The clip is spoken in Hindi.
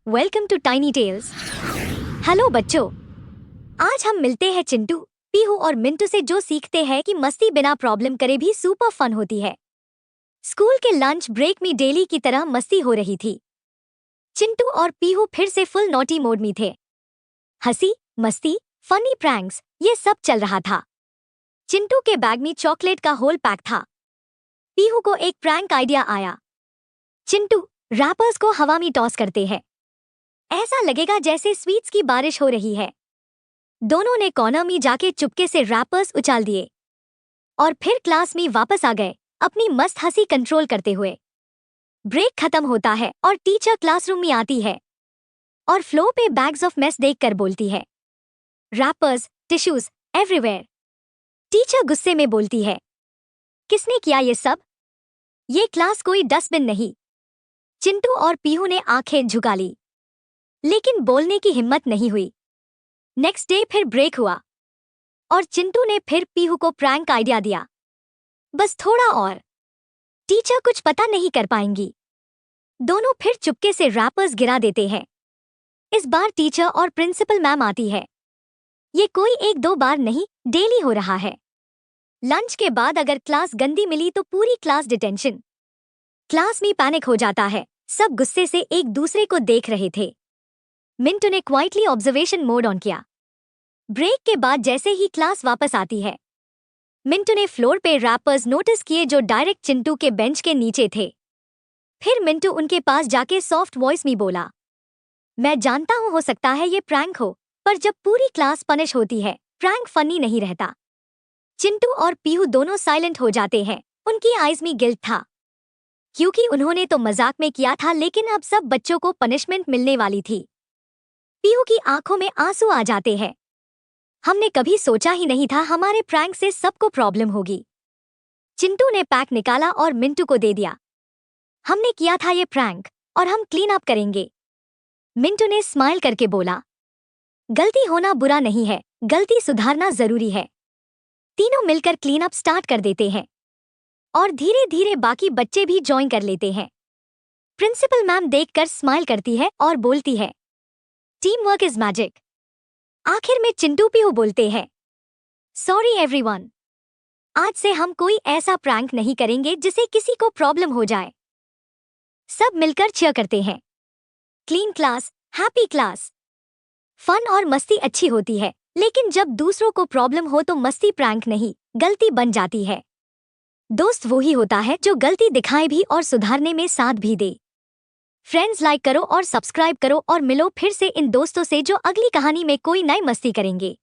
Welcome to tiny tales. Hello बच्चों, आज हम मिलते हैं चिंटू, पीहू और मिंटू से, जो सीखते हैं कि मस्ती बिना प्रॉब्लम करे भी सुपर फन होती है। स्कूल के लंच ब्रेक में डेली की तरह मस्ती हो रही थी। चिंटू और पीहू फिर से फुल नॉटी मोड में थे। हंसी, मस्ती, फनी प्रैंक्स, ये सब चल रहा था। चिंटू के बैग में चॉकलेट का होल पैक था। पीहू को एक प्रैंक आइडिया आया। चिंटू, रैपर्स को हवा में टॉस करते हैं, ऐसा लगेगा जैसे स्वीट्स की बारिश हो रही है। दोनों ने कॉर्नर में जाके चुपके से रैपर्स उछाल दिए और फिर क्लास में वापस आ गए, अपनी मस्त हंसी कंट्रोल करते हुए। ब्रेक खत्म होता है और टीचर क्लासरूम में आती है और फ्लोर पे बैग्स ऑफ मेस देखकर बोलती है, रैपर्स, टिश्यूज एवरीवेयर। टीचर गुस्से में बोलती है, किसने किया ये सब? ये क्लास कोई डस्टबिन नहीं। चिंटू और पीहू ने आंखें झुका ली, लेकिन बोलने की हिम्मत नहीं हुई। नेक्स्ट डे फिर ब्रेक हुआ और चिंटू ने फिर पीहू को प्रैंक आइडिया दिया, बस थोड़ा और, टीचर कुछ पता नहीं कर पाएंगी। दोनों फिर चुपके से रैपर्स गिरा देते हैं। इस बार टीचर और प्रिंसिपल मैम आती है। ये कोई एक दो बार नहीं, डेली हो रहा है। लंच के बाद अगर क्लास गंदी मिली तो पूरी क्लास डिटेंशन। क्लास में पैनिक हो जाता है, सब गुस्से से एक दूसरे को देख रहे थे। मिंटू ने क्वाइटली ऑब्जर्वेशन मोड ऑन किया। ब्रेक के बाद जैसे ही क्लास वापस आती है, मिंटू ने फ्लोर पे रैपर्स नोटिस किए जो डायरेक्ट चिंटू के बेंच के नीचे थे। फिर मिंटू उनके पास जाके सॉफ्ट वॉइस में बोला, मैं जानता हूँ हो सकता है ये प्रैंक हो, पर जब पूरी क्लास पनिश होती है, प्रैंक फनी नहीं रहता। चिंटू और पीहू दोनों साइलेंट हो जाते हैं। उनकी आईज में गिल्ट था, क्योंकि उन्होंने तो मजाक में किया था, लेकिन अब सब बच्चों को पनिशमेंट मिलने वाली थी। पीहू की आंखों में आंसू आ जाते हैं। हमने कभी सोचा ही नहीं था हमारे प्रैंक से सबको प्रॉब्लम होगी। चिंटू ने पैक निकाला और मिंटू को दे दिया। हमने किया था ये प्रैंक और हम क्लीन अप करेंगे। मिंटू ने स्माइल करके बोला, गलती होना बुरा नहीं है, गलती सुधारना जरूरी है। तीनों मिलकर क्लीन अप स्टार्ट कर देते हैं और धीरे धीरे बाकी बच्चे भी ज्वाइन कर लेते हैं। प्रिंसिपल मैम देखकर स्माइल करती है और बोलती है, टीम वर्क इज मैजिक। आखिर में चिंटू पीहू बोलते हैं, सॉरी एवरीवन, आज से हम कोई ऐसा प्रैंक नहीं करेंगे जिसे किसी को प्रॉब्लम हो जाए। सब मिलकर चीयर करते हैं। Clean class, happy class. Fun और मस्ती अच्छी होती है, लेकिन जब दूसरों को प्रॉब्लम हो तो मस्ती प्रैंक नहीं, गलती बन जाती है। दोस्त वही होता है जो गलती दिखाए भी और सुधारने में साथ भी दे। फ्रेंड्स, लाइक करो और सब्सक्राइब करो और मिलो फिर से इन दोस्तों से जो अगली कहानी में कोई नई मस्ती करेंगे।